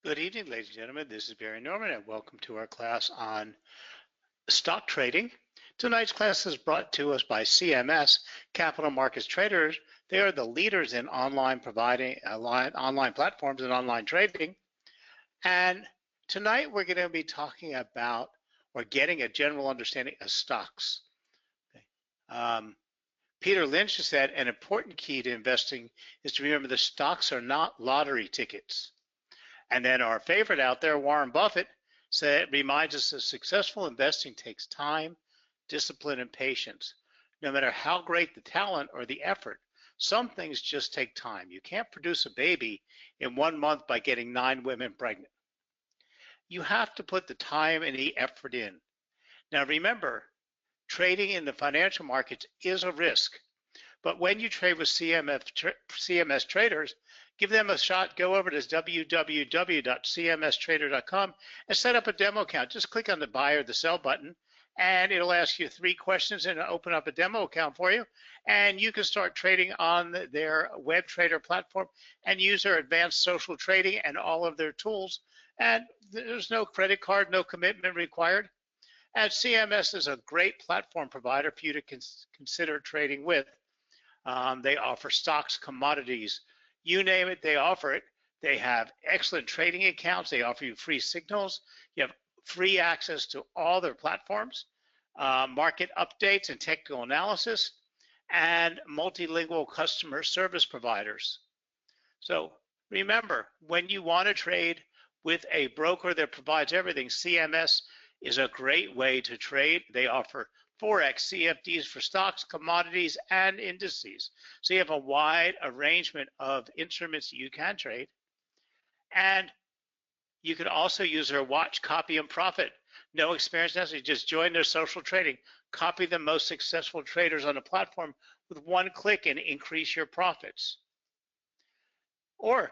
Good evening, ladies and gentlemen. This is Barry Norman, and welcome to our class on stock trading. Tonight's class is brought to us by CMS, Capital Markets Traders. They are the leaders in online platforms and online trading. And tonight we're going to be talking about or getting a general understanding of stocks. Peter Lynch said an important key to investing is to remember that stocks are not lottery tickets. And then our favorite out there, Warren Buffett, reminds us that successful investing takes time, discipline, and patience. No matter how great the talent or the effort, some things just take time. You can't produce a baby in 1 month by getting 9 women pregnant. You have to put the time and the effort in. Now remember, trading in the financial markets is a risk. But when you trade with CMS traders, give them a shot. Go over to www.cmstrader.com and set up a demo account. Just click on the buy or the sell button, and it'll ask you 3 questions and open up a demo account for you. And you can start trading on their web trader platform and use their advanced social trading and all of their tools. And there's no credit card, no commitment required. And CMS is a great platform provider for you to consider trading with. They offer stocks, commodities, you name it, they offer it. They have excellent trading accounts. They offer you free signals. You have free access to all their platforms, market updates and technical analysis, and multilingual customer service providers. So remember, when you want to trade with a broker that provides everything, CMS is a great way to trade. They offer Forex, CFDs for stocks, commodities, and indices. So you have a wide arrangement of instruments that you can trade. And you can also use their watch, copy, and profit. No experience necessary, just join their social trading. Copy the most successful traders on the platform with 1 click and increase your profits. Or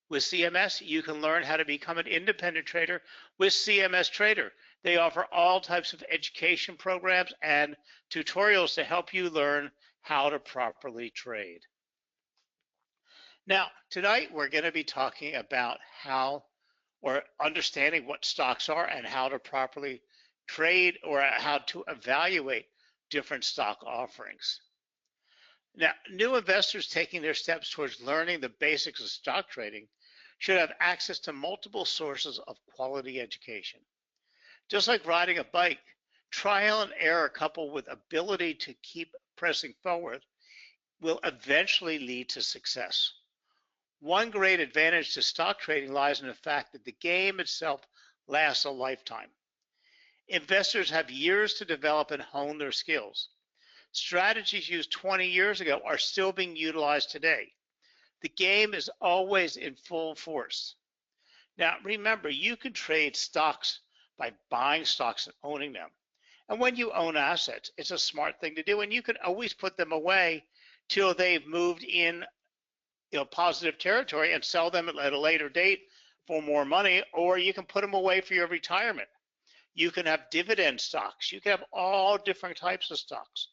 with CMS, you can learn how to become an independent trader with CMS Trader. They offer all types of education programs and tutorials to help you learn how to properly trade. Now, tonight we're going to be talking about understanding what stocks are and how to properly trade or how to evaluate different stock offerings. Now, new investors taking their steps towards learning the basics of stock trading should have access to multiple sources of quality education. Just like riding a bike, trial and error coupled with ability to keep pressing forward will eventually lead to success. One great advantage to stock trading lies in the fact that the game itself lasts a lifetime. Investors have years to develop and hone their skills. Strategies used 20 years ago are still being utilized today. The game is always in full force. Now, remember, you can trade stocks by buying stocks and owning them. And when you own assets, it's a smart thing to do, and you can always put them away till they've moved in positive territory and sell them at a later date for more money, or you can put them away for your retirement. You can have dividend stocks. You can have all different types of stocks.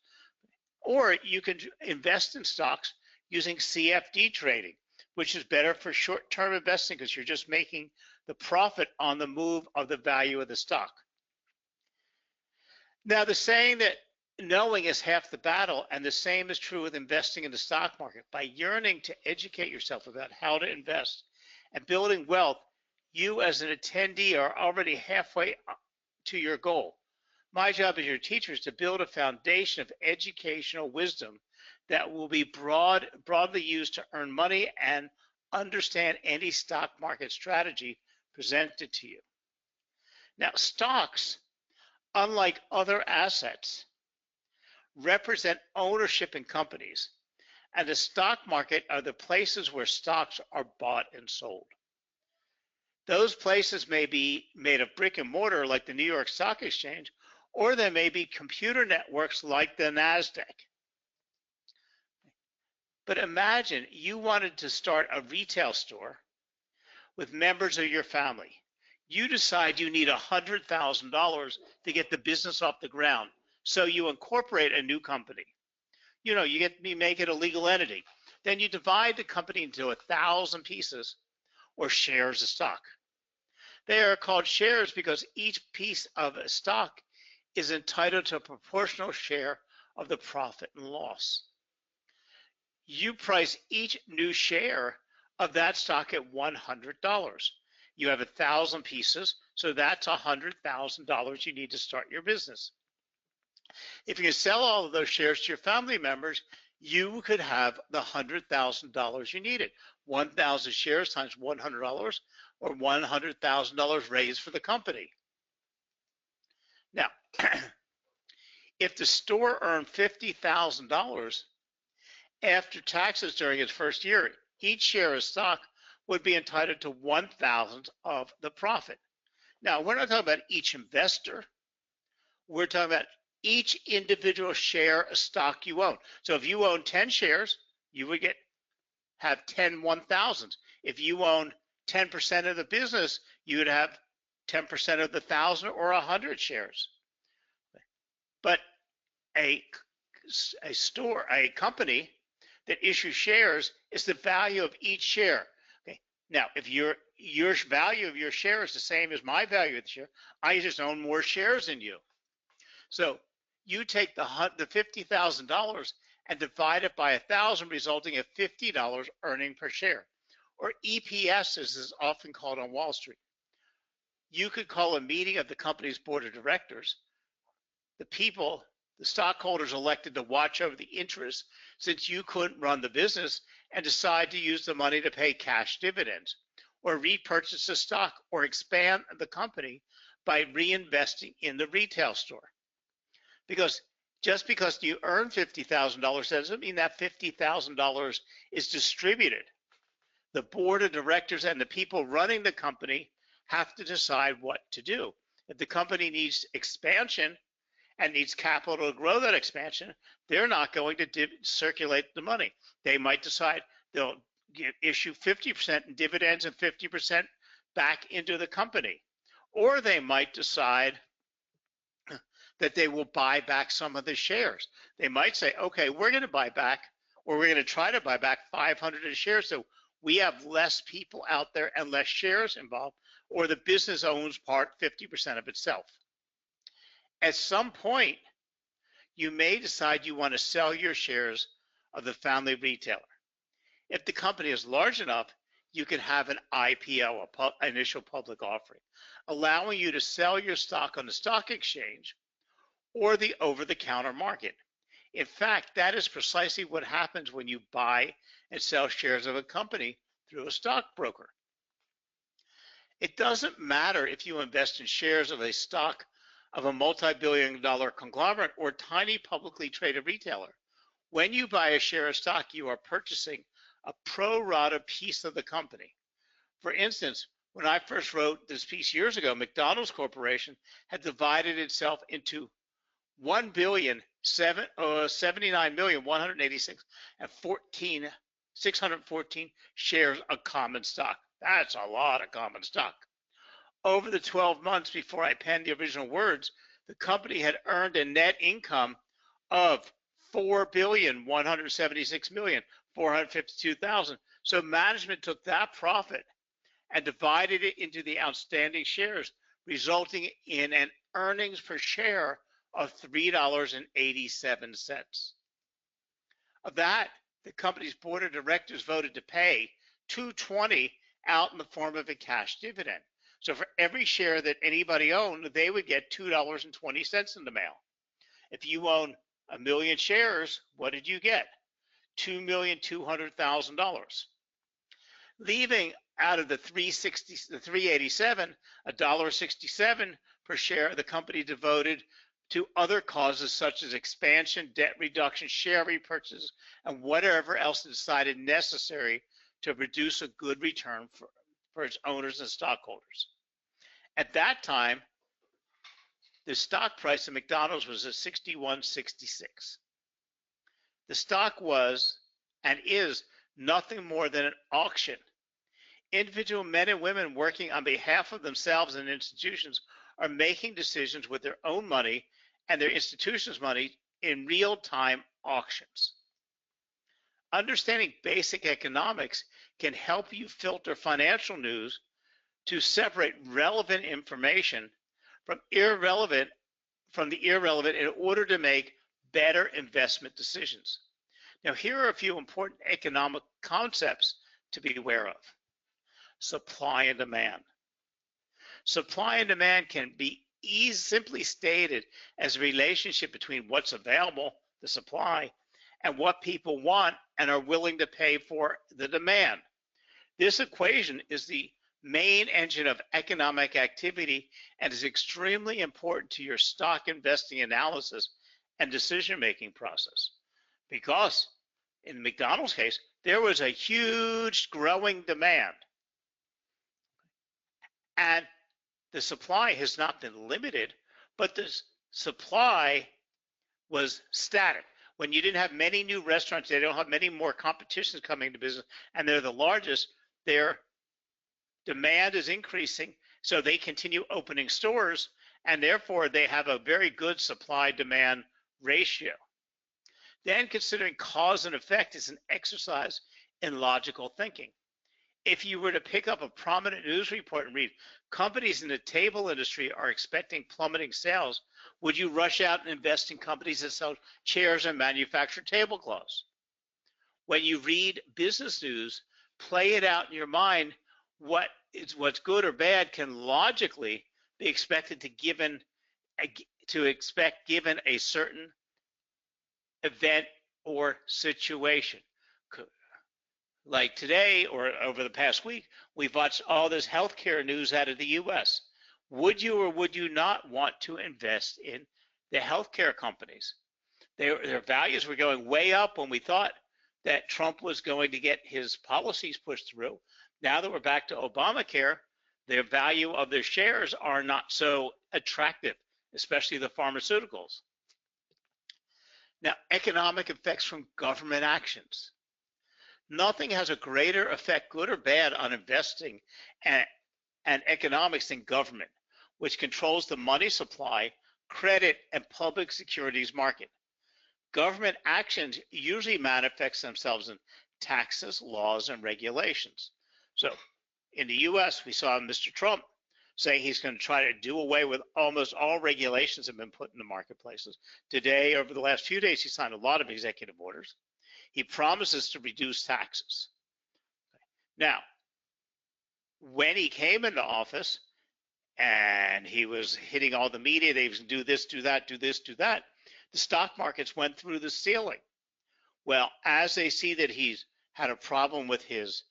Or you can invest in stocks using CFD trading, which is better for short-term investing because you're just making the profit on the move of the value of the stock. Now, the saying that knowing is half the battle, and the same is true with investing in the stock market. By yearning to educate yourself about how to invest and building wealth, you as an attendee are already halfway to your goal. My job as your teacher is to build a foundation of educational wisdom that will be broadly used to earn money and understand any stock market strategy presented to you. Now, stocks, unlike other assets, represent ownership in companies, and the stock market are the places where stocks are bought and sold. Those places may be made of brick and mortar like the New York Stock Exchange, or they may be computer networks like the NASDAQ. But imagine you wanted to start a retail store with members of your family. You decide you need $100,000 to get the business off the ground. So you incorporate a new company. You make it a legal entity. Then you divide the company into 1,000 pieces. or shares of stock. They are called shares because each piece of stock is entitled to a proportional share of the profit and loss. You price each new share of that stock at $100. You have 1,000 pieces, so that's $100,000 you need to start your business. If you can sell all of those shares to your family members, you could have the $100,000 you needed. 1,000 shares times $100, or $100,000 raised for the company. Now, if the store earned $50,000 after taxes during its first year, each share of stock would be entitled to 1,000th of the profit. Now, we're not talking about each investor. We're talking about each individual share of stock you own. So if you own 10 shares, you would have 10 1,000s. If you own 10% of the business, you would have 10% of the 1,000 or 100 shares. But a company that issues shares is the value of each share. Okay. Now, if your value of your share is the same as my value of the share, I just own more shares than you. So you take the $50,000 and divide it by 1,000, resulting in $50 earning per share, or EPS, as is often called on Wall Street. You could call a meeting of the company's board of directors. The stockholders elected to watch over the interest, since you couldn't run the business, and decide to use the money to pay cash dividends, or repurchase the stock, or expand the company by reinvesting in the retail store. Because just because you earn $50,000 doesn't mean that $50,000 is distributed. The board of directors and the people running the company have to decide what to do. If the company needs expansion and needs capital to grow that expansion, they're not going to circulate the money. They might decide they'll issue 50% in dividends and 50% back into the company. Or they might decide that they will buy back some of the shares. They might say, okay, we're going to buy back, or we're going to try to buy back 500 shares, so we have less people out there and less shares involved, or the business owns 50% of itself. At some point, you may decide you want to sell your shares of the family retailer. If the company is large enough, you can have an IPO, initial public offering, allowing you to sell your stock on the stock exchange or the over-the-counter market. In fact, that is precisely what happens when you buy and sell shares of a company through a stockbroker. It doesn't matter if you invest in shares of a stock of a multi-billion-dollar conglomerate or tiny publicly traded retailer. When you buy a share of stock, you are purchasing a pro rata piece of the company. For instance, when I first wrote this piece years ago, McDonald's Corporation had divided itself into 1,079,186,614 shares of common stock. That's a lot of common stock. Over the 12 months before I penned the original words, the company had earned a net income of $4,176,452,000. So management took that profit and divided it into the outstanding shares, resulting in an earnings per share of $3.87. Of that, the company's board of directors voted to pay $2.20 out in the form of a cash dividend. So for every share that anybody owned, they would get $2.20 in the mail. If you own 1 million shares, what did you get? $2,200,000. Leaving out of the $3.87, $1.67 per share, the company devoted to other causes such as expansion, debt reduction, share repurchases, and whatever else is decided necessary to produce a good return for its owners and stockholders. At that time, the stock price of McDonald's was at $61.66. The stock was and is nothing more than an auction. Individual men and women working on behalf of themselves and institutions are making decisions with their own money and their institutions' money in real-time auctions. Understanding basic economics can help you filter financial news to separate relevant information from irrelevant from the irrelevant in order to make better investment decisions. Now, here are a few important economic concepts to be aware of. Supply and demand. Supply and demand can be simply stated as a relationship between what's available, the supply, and what people want and are willing to pay for the demand. This equation is the main engine of economic activity and is extremely important to your stock investing analysis and decision-making process. Because in McDonald's case, there was a huge growing demand, and the supply has not been limited, but the supply was static. When you didn't have many new restaurants, they don't have many more competitions coming to business, and they're the largest, their demand is increasing, so they continue opening stores, and therefore they have a very good supply-demand ratio. Then considering cause and effect is an exercise in logical thinking. If you were to pick up a prominent news report and read, companies in the table industry are expecting plummeting sales, would you rush out and invest in companies that sell chairs and manufacture tablecloths? When you read business news, play it out in your mind. What's good or bad can logically be expected given a certain event or situation. Like today or over the past week, we've watched all this healthcare news out of the US. Would you or would you not want to invest in the healthcare companies? Their values were going way up when we thought that Trump was going to get his policies pushed through. Now that we're back to Obamacare, the value of their shares are not so attractive, especially the pharmaceuticals. Now, economic effects from government actions. Nothing has a greater effect, good or bad, on investing and economics than government, which controls the money supply, credit, and public securities market. Government actions usually manifest themselves in taxes, laws, and regulations. So in the US, we saw Mr. Trump say he's going to try to do away with almost all regulations that have been put in the marketplaces. Today, over the last few days, he signed a lot of executive orders. He promises to reduce taxes. Now, when he came into office and he was hitting all the media, they was do this, do that, do this, do that, the stock markets went through the ceiling. Well, as they see that he's had a problem with his,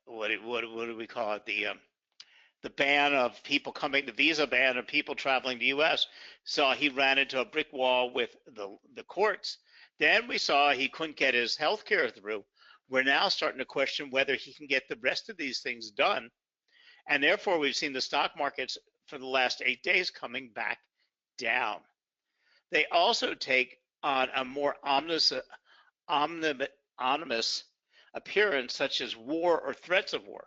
what do we call it, the ban of people coming, the visa ban of people traveling to the U.S. So he ran into a brick wall with the courts. Then we saw he couldn't get his health care through. We're now starting to question whether he can get the rest of these things done. And therefore, we've seen the stock markets for the last 8 days coming back down. They also take on a more ominous appearance, such as war or threats of war.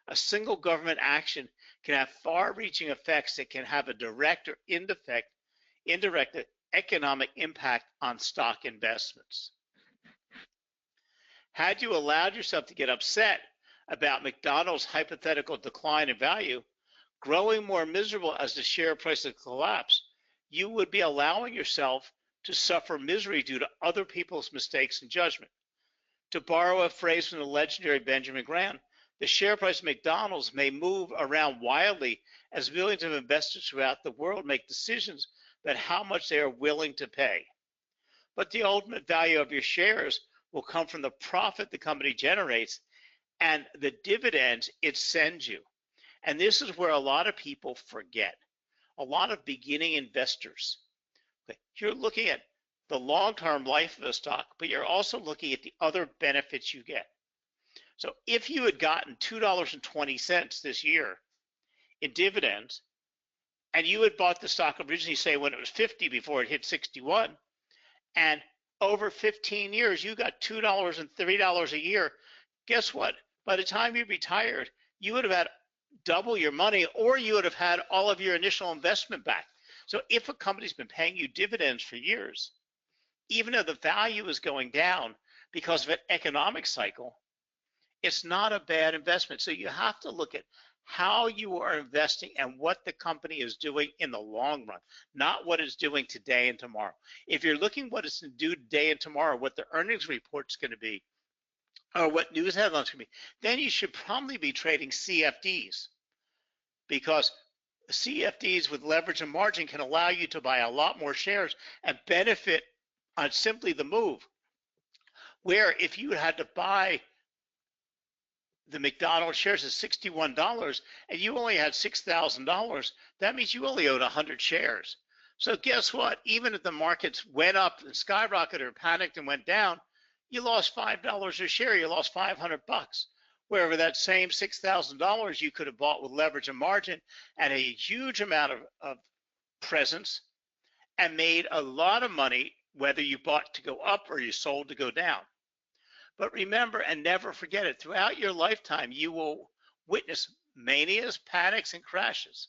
A single government action can have far-reaching effects that can have a direct or indirect economic impact on stock investments. Had you allowed yourself to get upset about McDonald's hypothetical decline in value, growing more miserable as the share price has collapsed, you would be allowing yourself to suffer misery due to other people's mistakes and judgment. To borrow a phrase from the legendary Benjamin Graham, the share price of McDonald's may move around wildly as millions of investors throughout the world make decisions about how much they are willing to pay. But the ultimate value of your shares will come from the profit the company generates and the dividends it sends you. And this is where a lot of people forget. A lot of beginning investors. You're looking at the long-term life of a stock, but you're also looking at the other benefits you get. So if you had gotten $2.20 this year in dividends, and you had bought the stock originally, say when it was 50 before it hit 61, and over 15 years you got $2 and $3 a year, guess what? By the time you retired, you would have had double your money, or you would have had all of your initial investment back. So if a company's been paying you dividends for years, even though the value is going down because of an economic cycle, it's not a bad investment. So you have to look at how you are investing and what the company is doing in the long run, not what it's doing today and tomorrow. If you're looking what it's to do today and tomorrow, what the earnings report's going to be, or what news headlines going to be, then you should probably be trading CFDs, because CFDs with leverage and margin can allow you to buy a lot more shares and benefit on simply the move. Where if you had to buy the McDonald's shares at $61 and you only had $6,000, that means you only owed 100 shares. So guess what? Even if the markets went up and skyrocketed or panicked and went down, you lost $5 a share. You lost 500 bucks. Wherever that same $6,000 you could have bought with leverage and margin and a huge amount of presence and made a lot of money, whether you bought to go up or you sold to go down. But remember and never forget it, throughout your lifetime, you will witness manias, panics, and crashes.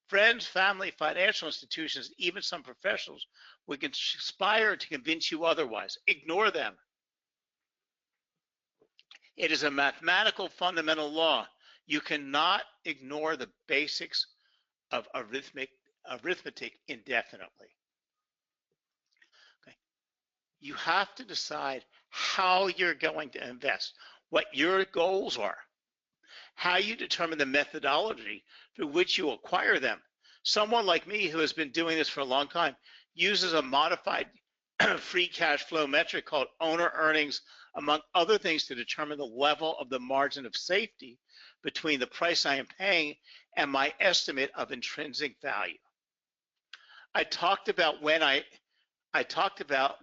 Friends, family, financial institutions, even some professionals will conspire to convince you otherwise. Ignore them. It is a mathematical fundamental law. You cannot ignore the basics of arithmetic indefinitely. Okay. You have to decide how you're going to invest, what your goals are, how you determine the methodology through which you acquire them. Someone like me who has been doing this for a long time uses a modified free cash flow metric called owner earnings, among other things, to determine the level of the margin of safety between the price I am paying and my estimate of intrinsic value. I talked about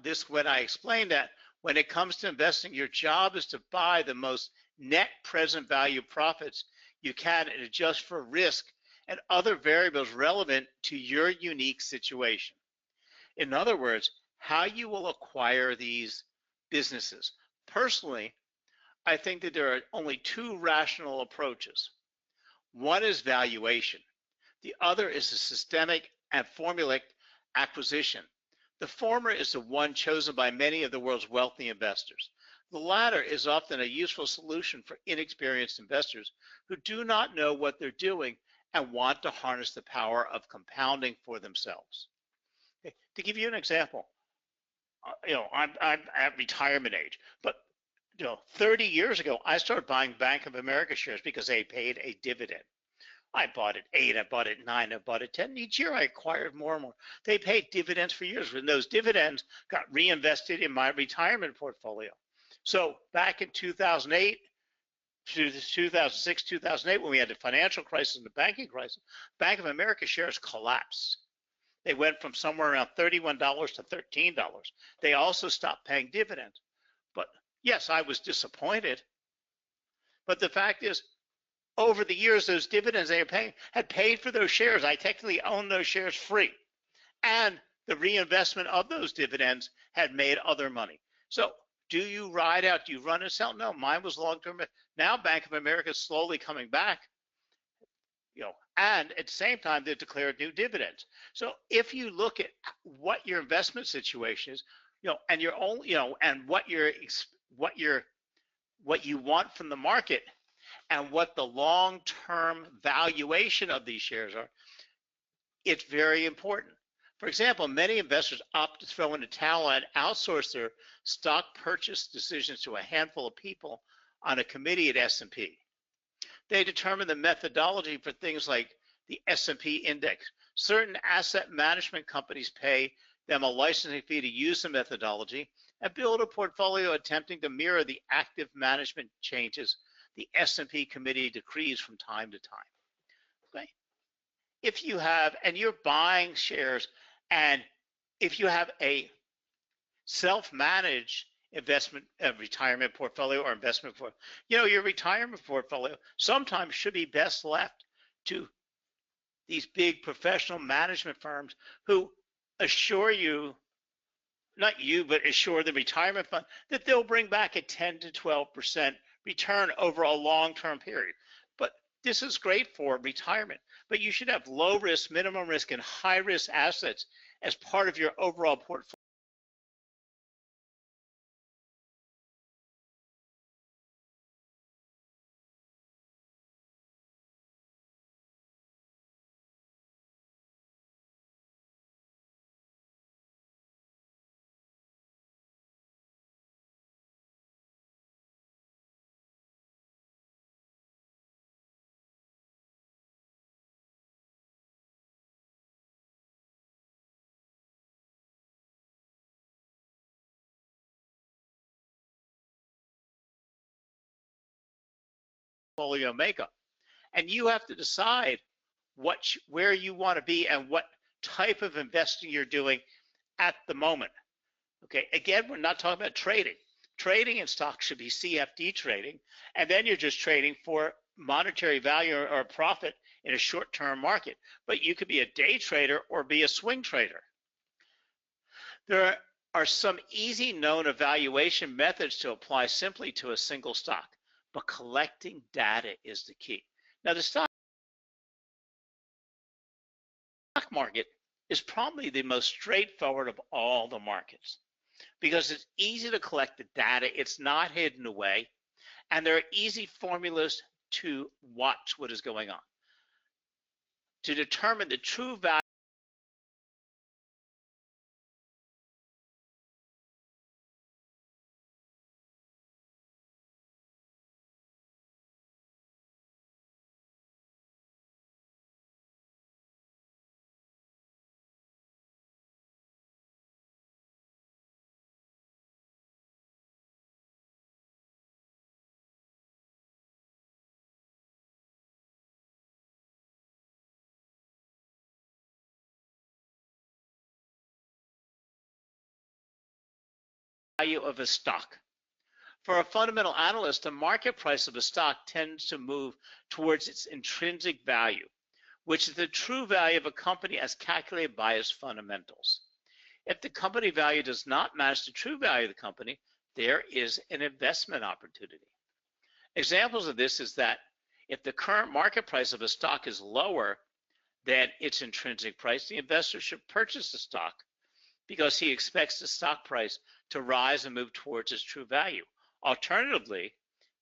this when I explained that when it comes to investing, your job is to buy the most net present value profits you can and adjust for risk and other variables relevant to your unique situation. In other words, how you will acquire these businesses. Personally, I think that there are only two rational approaches. One is valuation. The other is a systemic and formulaic acquisition. The former is the one chosen by many of the world's wealthy investors. The latter is often a useful solution for inexperienced investors who do not know what they're doing and want to harness the power of compounding for themselves. Okay. To give you an example, I'm at retirement age, but 30 years ago, I started buying Bank of America shares because they paid a dividend. I bought it 8, I bought it 9, I bought it 10. Each year I acquired more and more. They paid dividends for years, and those dividends got reinvested in my retirement portfolio. So back in 2008, to 2006, 2008, when we had the financial crisis and the banking crisis, Bank of America shares collapsed. They went from somewhere around $31 to $13. They also stopped paying dividends. But yes, I was disappointed. But the fact is, over the years, those dividends they were paying had paid for those shares. I technically owned those shares free. And the reinvestment of those dividends had made other money. So do you ride out? Do you run and sell? No, mine was long-term. Now Bank of America is slowly coming back. And at the same time, they declared new dividends. So if you look at what your investment situation is, and your own, and what you want from the market, and what the long-term valuation of these shares are, it's very important. For example, many investors opt to throw in the towel and outsource their stock purchase decisions to a handful of people on a committee at S&P. They determine the methodology for things like the S&P index. Certain asset management companies pay them a licensing fee to use the methodology and build a portfolio attempting to mirror the active management changes the S&P committee decrees from time to time. Okay? If you have, and you're buying shares, and if you have a self-managed investment, retirement portfolio or investment portfolio, your retirement portfolio sometimes should be best left to these big professional management firms who assure you, not you, but assure the retirement fund that they'll bring back a 10 to 12% return over a long-term period. But this is great for retirement, but you should have low risk, minimum risk, and high risk assets as part of your overall portfolio. portfolio makeup. And you have to decide where you want to be and what type of investing you're doing at the moment. Okay, again, we're not talking about trading. Trading in stocks should be CFD trading, and then you're just trading for monetary value or profit in a short-term market. But you could be a day trader or be a swing trader. There are some easy known evaluation methods to apply simply to a single stock, but collecting data is the key. Now, the stock market is probably the most straightforward of all the markets because it's easy to collect the data, it's not hidden away, and there are easy formulas to watch what is going on. To determine the true value of a stock. For a fundamental analyst, the market price of a stock tends to move towards its intrinsic value, which is the true value of a company as calculated by its fundamentals. If the company value does not match the true value of the company, there is an investment opportunity. Examples of this is that if the current market price of a stock is lower than its intrinsic price, the investor should purchase the stock because he expects the stock price to rise and move towards its true value. Alternatively,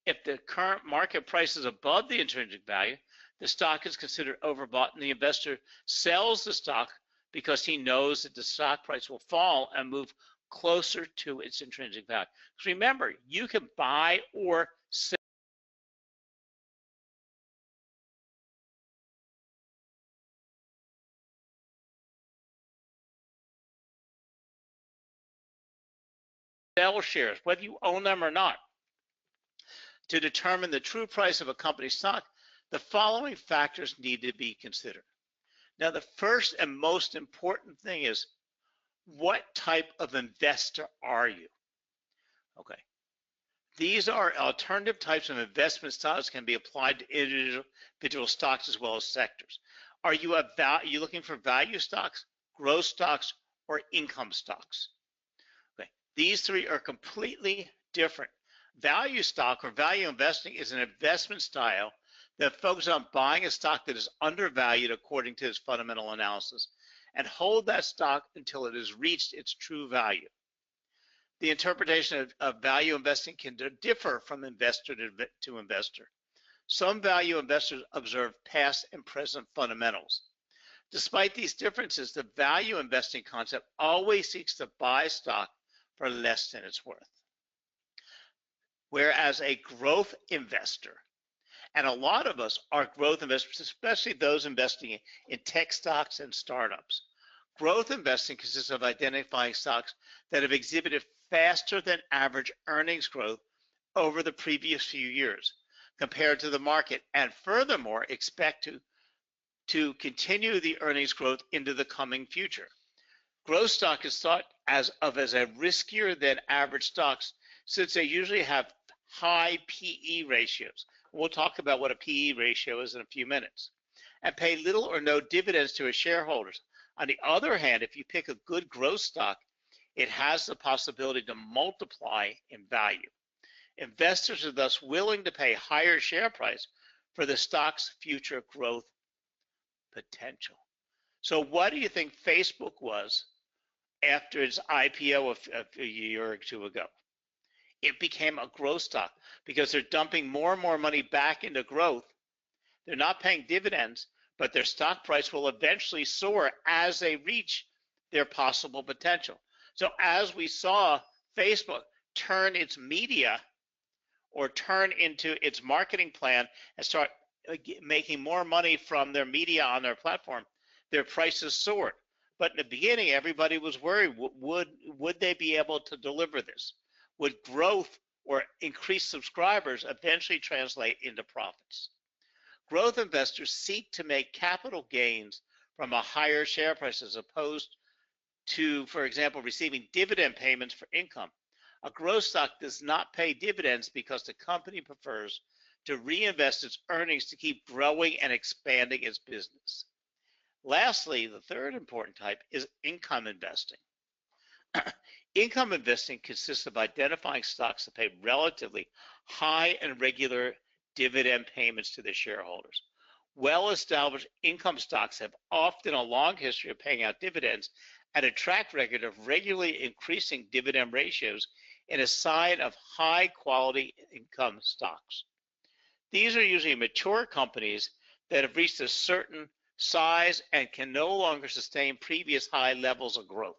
if the current market price is above the intrinsic value, the stock is considered overbought and the investor sells the stock because he knows that the stock price will fall and move closer to its intrinsic value. Because remember, you can buy or sell shares, whether you own them or not. To determine the true price of a company's stock, the following factors need to be considered. Now, the first and most important thing is, what type of investor are you? Okay. These are alternative types of investment styles can be applied to individual stocks as well as sectors. Are you looking for value stocks, growth stocks, or income stocks? Okay. These three are completely different. Value stock or value investing is an investment style that focuses on buying a stock that is undervalued according to its fundamental analysis and hold that stock until it has reached its true value. The interpretation of value investing can differ from investor to investor. Some value investors observe past and present fundamentals. Despite these differences, the value investing concept always seeks to buy stock for less than it's worth. Whereas a growth investor, and a lot of us are growth investors, especially those investing in tech stocks and startups. Growth investing consists of identifying stocks that have exhibited faster than average earnings growth over the previous few years compared to the market, and furthermore expect to continue the earnings growth into the coming future. Growth stock is thought as a riskier than average stocks since they usually have high PE ratios. We'll talk about what a PE ratio is in a few minutes, and pay little or no dividends to its shareholders. On the other hand, if you pick a good growth stock, it has the possibility to multiply in value. Investors are thus willing to pay higher share price for the stock's future growth potential. So what do you think Facebook was after its IPO a year or two ago? It became a growth stock because they're dumping more and more money back into growth. They're not paying dividends, but their stock price will eventually soar as they reach their possible potential. So as we saw Facebook turn its media or turn into its marketing plan and start making more money from their media on their platform, their prices soared. But in the beginning, everybody was worried, would they be able to deliver this? Would growth or increased subscribers eventually translate into profits. Growth investors seek to make capital gains from a higher share price as opposed to, for example, receiving dividend payments for income. A growth stock does not pay dividends because the company prefers to reinvest its earnings to keep growing and expanding its business. Lastly, the third important type is income investing. Income investing consists of identifying stocks that pay relatively high and regular dividend payments to their shareholders. Well-established income stocks have often a long history of paying out dividends and a track record of regularly increasing dividend ratios in a sign of high-quality income stocks. These are usually mature companies that have reached a certain size and can no longer sustain previous high levels of growth.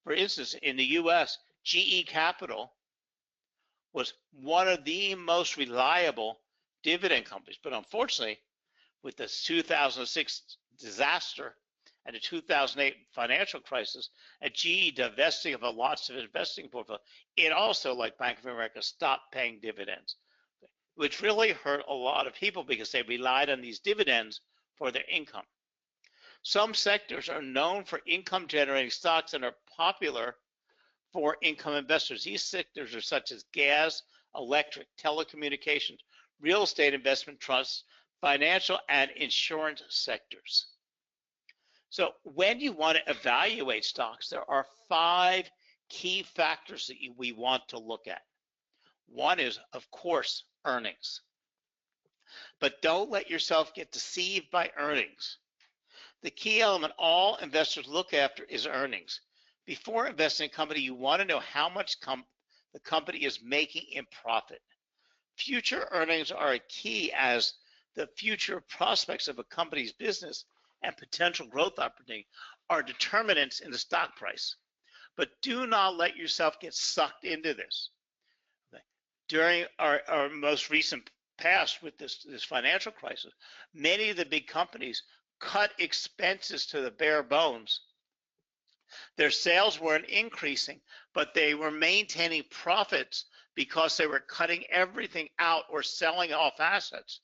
For instance, in the US, GE Capital was one of the most reliable dividend companies, but unfortunately, with the 2006 disaster and the 2008 financial crisis, and GE divesting of lots of investing portfolio, it also, like Bank of America, stopped paying dividends, which really hurt a lot of people because they relied on these dividends for their income. Some sectors are known for income generating stocks and are popular for income investors. These sectors are such as gas, electric, telecommunications, real estate investment trusts, financial and insurance sectors. So when you want to evaluate stocks, there are 5 key factors that we want to look at. One is, of course, earnings. But don't let yourself get deceived by earnings. The key element all investors look after is earnings. Before investing in a company, you want to know how much the company is making in profit. Future earnings are a key, as the future prospects of a company's business and potential growth opportunity are determinants in the stock price. But do not let yourself get sucked into this. During our most recent past with this financial crisis, many of the big companies cut expenses to the bare bones. Their sales weren't increasing, but they were maintaining profits because they were cutting everything out or selling off assets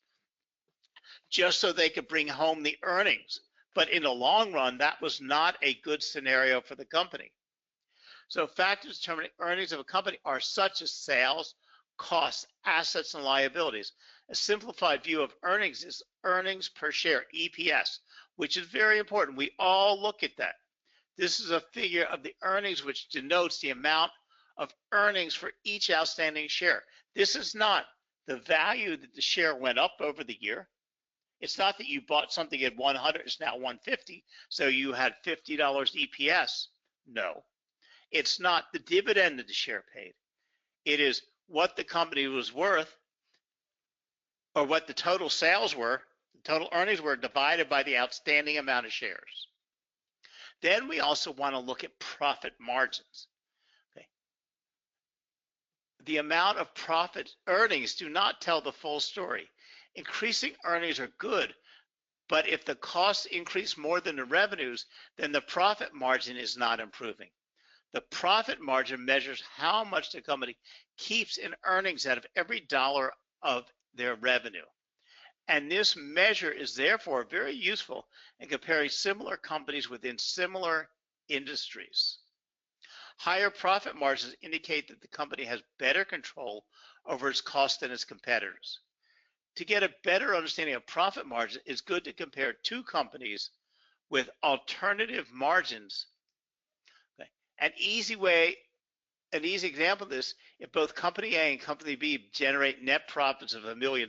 just so they could bring home the earnings. But in the long run, that was not a good scenario for the company. So factors determining earnings of a company are such as sales, costs, assets, and liabilities. A simplified view of earnings is earnings per share, EPS, which is very important. We all look at that. This is a figure of the earnings which denotes the amount of earnings for each outstanding share. This is not the value that the share went up over the year. It's not that you bought something at 100, it's now 150, so you had $50 EPS. No, it's not the dividend that the share paid. It is what the company was worth, or what the total sales were, the total earnings were divided by the outstanding amount of shares. Then we also want to look at profit margins. Okay. The amount of profit earnings do not tell the full story. Increasing earnings are good, but if the costs increase more than the revenues, then the profit margin is not improving. The profit margin measures how much the company keeps in earnings out of every dollar of their revenue. And this measure is therefore very useful in comparing similar companies within similar industries. Higher profit margins indicate that the company has better control over its costs than its competitors. To get a better understanding of profit margin, it's good to compare 2 companies with alternative margins. Okay. An easy example of this, if both company A and company B generate net profits of $1 million,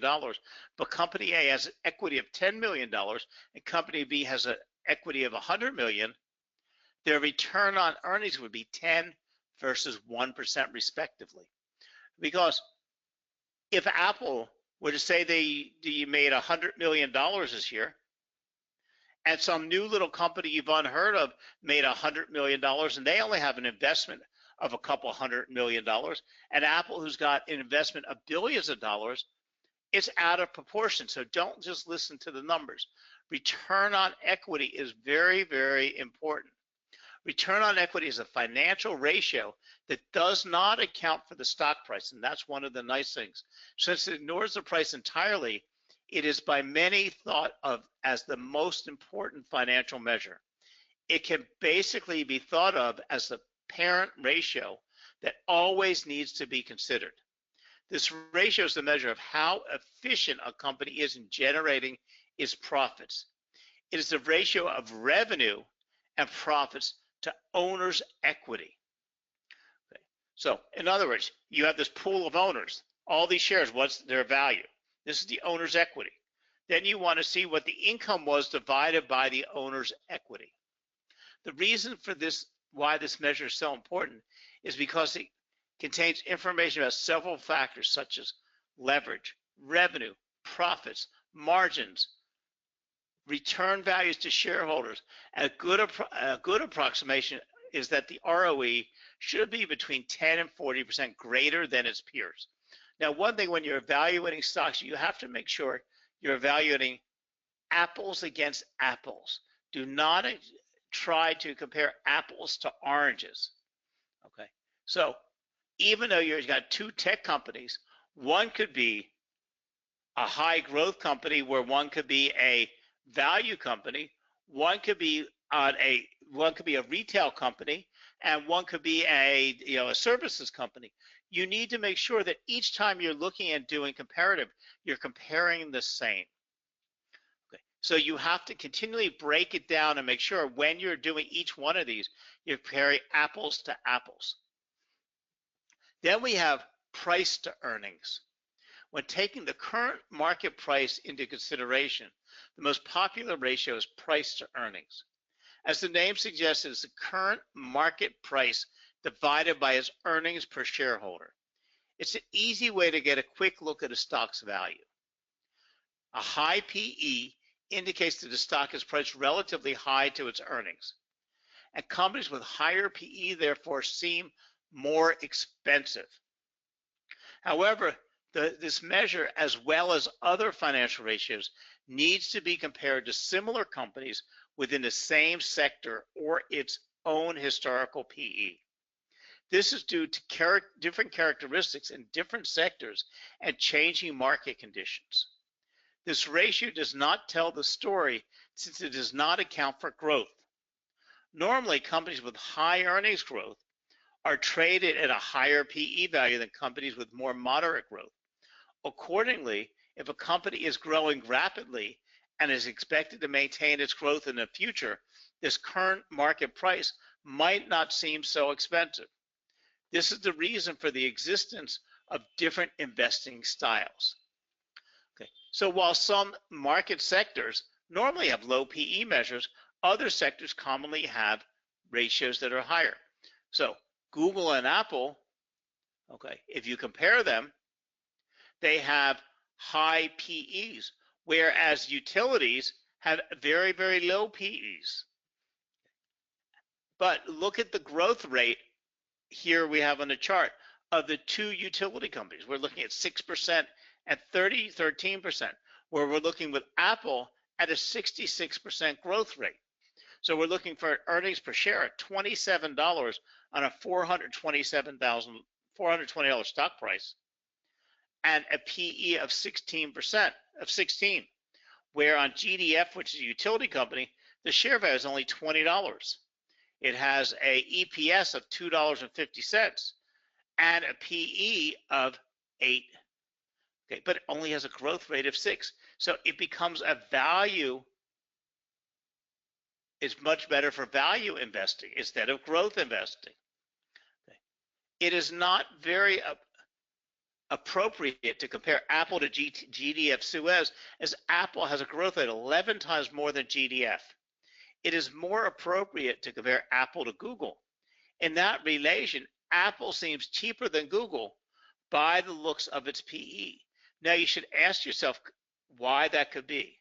but company A has an equity of $10 million and company B has an equity of $100 million, their return on earnings would be 10 versus 1% respectively. Because if Apple were to say they made $100 million this year, and some new little company you've unheard of made $100 million, and they only have an investment of a couple $100 million, and Apple, who's got an investment of billions of dollars, it's out of proportion. So don't just listen to the numbers. Return on equity is very, very important. Return on equity is a financial ratio that does not account for the stock price, and that's one of the nice things. Since it ignores the price entirely, it is by many thought of as the most important financial measure. It can basically be thought of as the parent ratio that always needs to be considered. This ratio is the measure of how efficient a company is in generating its profits. It is the ratio of revenue and profits to owner's equity. Okay. So in other words, you have this pool of owners, all these shares, what's their value? This is the owner's equity. Then you want to see what the income was divided by the owner's equity. The reason for this, why this measure is so important, is because it contains information about several factors such as leverage, revenue, profits, margins, return values to shareholders. A good approximation is that the ROE should be between 10 and 40% greater than its peers. Now, one thing when you're evaluating stocks, you have to make sure you're evaluating apples against apples. Do not try to compare apples to oranges. Okay, so even though you've got two tech companies, one could be a high growth company where one could be a value company, one could be a retail company, and one could be a services company. You need to make sure that each time you're looking at doing comparative, you're comparing the same. Okay, so you have to continually break it down and make sure when you're doing each one of these, you're comparing apples to apples. Then we have price to earnings. When taking the current market price into consideration, the most popular ratio is price to earnings. As the name suggests, it is the current market price divided by its earnings per shareholder. It's an easy way to get a quick look at a stock's value. A high PE indicates that the stock is priced relatively high to its earnings. And companies with higher PE therefore seem more expensive. However, this measure, as well as other financial ratios, needs to be compared to similar companies within the same sector or its own historical PE. This is due to different characteristics in different sectors and changing market conditions. This ratio does not tell the story since it does not account for growth. Normally, companies with high earnings growth are traded at a higher PE value than companies with more moderate growth. Accordingly, if a company is growing rapidly and is expected to maintain its growth in the future, this current market price might not seem so expensive. This is the reason for the existence of different investing styles. Okay, so while some market sectors normally have low PE measures, other sectors commonly have ratios that are higher. So Google and Apple, okay, if you compare them, they have high PEs, whereas utilities have very, very low PEs. But look at the growth rate here we have on the chart of the two utility companies. We're looking at 6% and 13%, where we're looking with Apple at a 66% growth rate. So we're looking for earnings per share at $27 on a $420 stock price, and a PE of 16%, where on GDF, which is a utility company, the share value is only $20. It has a EPS of $2.50 and a PE of 8. Okay, but it only has a growth rate of 6. So it becomes a value. It's much better for value investing instead of growth investing. Okay. It is not very appropriate to compare Apple to GDF Suez, as Apple has a growth rate 11 times more than GDF. It is more appropriate to compare Apple to Google. In that relation, Apple seems cheaper than Google by the looks of its PE. Now you should ask yourself why that could be.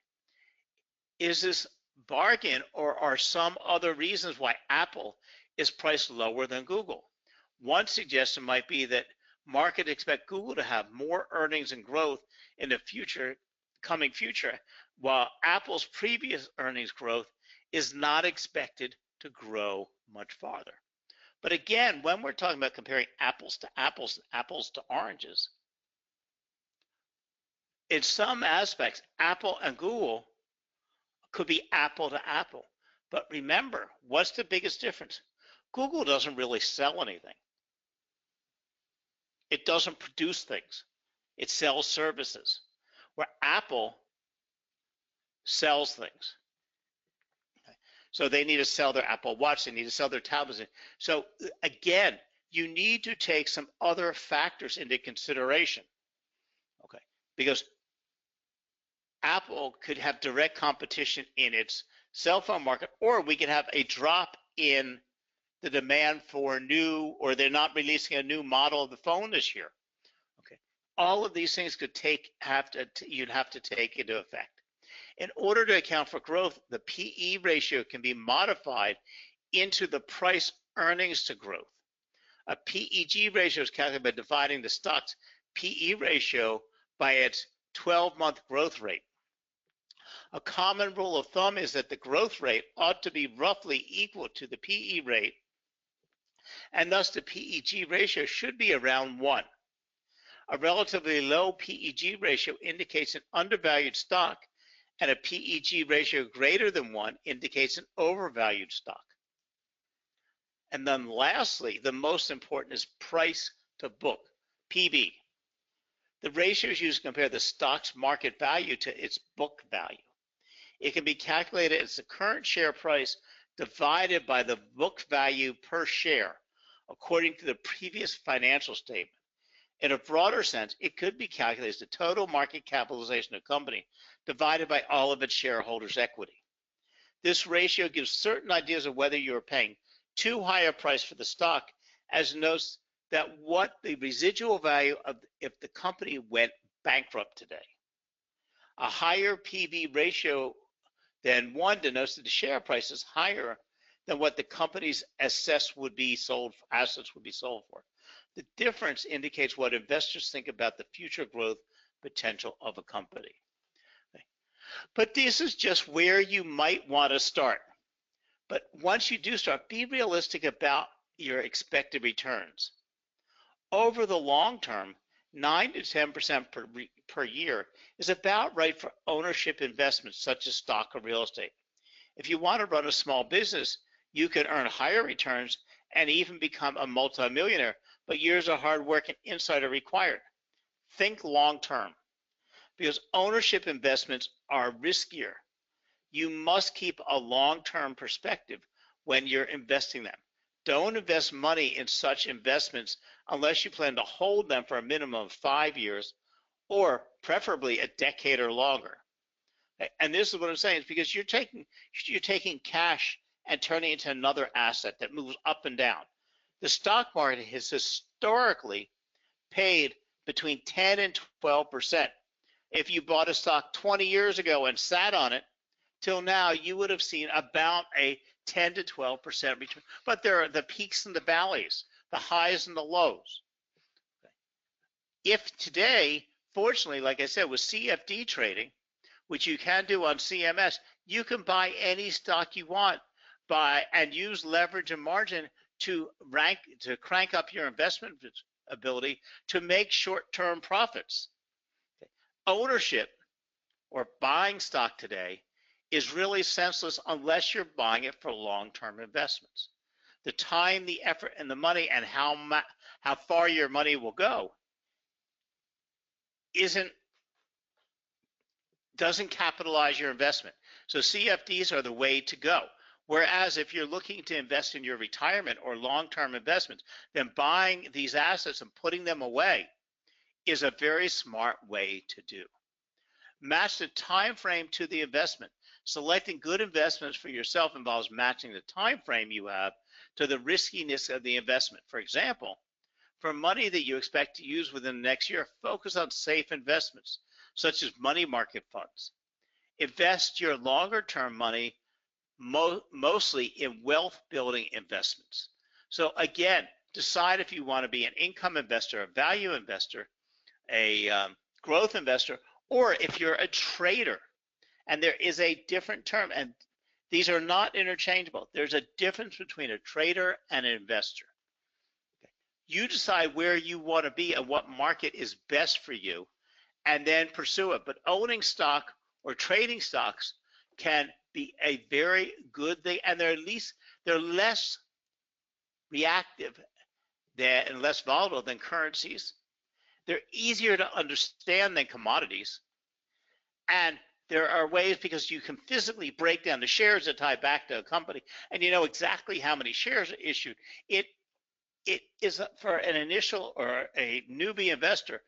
Is this bargain, or are some other reasons why Apple is priced lower than Google? One suggestion might be that markets expect Google to have more earnings and growth in the coming future, while Apple's previous earnings growth is not expected to grow much farther. But again, when we're talking about comparing apples to apples, apples to oranges, in some aspects, Apple and Google could be apple to apple. But remember, what's the biggest difference? Google doesn't really sell anything. It doesn't produce things. It sells services, where Apple sells things. Okay. So they need to sell their Apple Watch. They need to sell their tablets. So again, you need to take some other factors into consideration. Okay, because Apple could have direct competition in its cell phone market, or we could have a drop in the demand for new, or they're not releasing a new model of the phone this year. Okay, all of these things could you'd have to take into effect. In order to account for growth, the PE ratio can be modified into the price earnings to growth. A PEG ratio is calculated by dividing the stock's PE ratio by its 12-month growth rate. A common rule of thumb is that the growth rate ought to be roughly equal to the PE rate, and thus the PEG ratio should be around 1. A relatively low PEG ratio indicates an undervalued stock, and a PEG ratio greater than 1 indicates an overvalued stock. And then lastly, the most important is price to book, PB. The ratio is used to compare the stock's market value to its book value. It can be calculated as the current share price divided by the book value per share, according to the previous financial statement. In a broader sense, it could be calculated as the total market capitalization of a company divided by all of its shareholders' equity. This ratio gives certain ideas of whether you are paying too high a price for the stock, as notes that what the residual value of if the company went bankrupt today. A higher PB ratio than 1 denotes that the share price is higher than what the company's assets would be sold for. The difference indicates what investors think about the future growth potential of a company. Okay. But this is just where you might want to start. But once you do start, be realistic about your expected returns. Over the long term, 9 to 10% per year is about right for ownership investments such as stock or real estate. If you want to run a small business, you can earn higher returns and even become a multimillionaire, but years of hard work and insight are required. Think long term, because ownership investments are riskier. You must keep a long-term perspective when you're investing them. Don't invest money in such investments unless you plan to hold them for a minimum of 5 years, or preferably a decade or longer. And this is what I'm saying, is because you're taking cash and turning it into another asset that moves up and down. The stock market has historically paid between 10 and 12%. If you bought a stock 20 years ago and sat on it, till now, you would have seen about a 10 to 12% return. But there are the peaks and the valleys, the highs and the lows. If today, fortunately, like I said, with CFD trading, which you can do on CMS, you can buy any stock you want and use leverage and margin to crank up your investment ability to make short-term profits. Ownership or buying stock today is really senseless unless you're buying it for long-term investments. The time, the effort, and the money, and how far your money will go doesn't capitalize your investment. So CFDs are the way to go. Whereas if you're looking to invest in your retirement or long-term investments, then buying these assets and putting them away is a very smart way to do. Match the time frame to the investment. Selecting good investments for yourself involves matching the time frame you have to the riskiness of the investment. For example, for money that you expect to use within the next year, focus on safe investments, such as money market funds. Invest your longer-term money mostly in wealth-building investments. So again, decide if you want to be an income investor, a value investor, a growth investor, or if you're a trader. And there is a different term, and These are not interchangeable. There's a difference between a trader and an investor. You decide where you want to be and what market is best for you, and then pursue it. But owning stock or trading stocks can be a very good thing, and they're less reactive and less volatile than currencies. They're easier to understand than commodities. And there are ways, because you can physically break down the shares that tie back to a company, and you know exactly how many shares are issued. It is, for an initial or a newbie investor,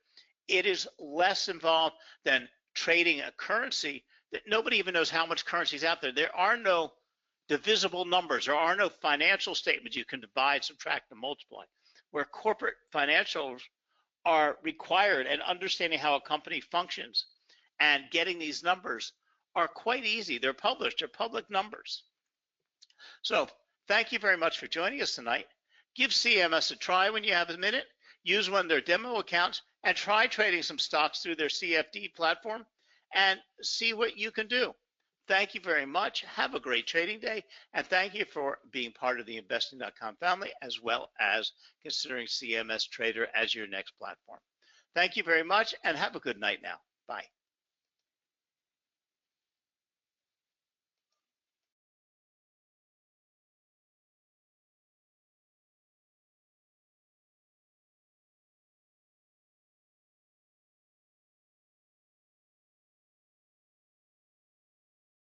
it is less involved than trading a currency that nobody even knows how much currency is out there. There are no divisible numbers. There are no financial statements you can divide, subtract, and multiply. Where corporate financials are required, and understanding how a company functions and getting these numbers are quite easy. They're published, they're public numbers. So thank you very much for joining us tonight. Give CMS a try when you have a minute. Use one of their demo accounts and try trading some stocks through their CFD platform and see what you can do. Thank you very much. Have a great trading day, and thank you for being part of the Investing.com family, as well as considering CMS Trader as your next platform. Thank you very much, and have a good night now. Bye.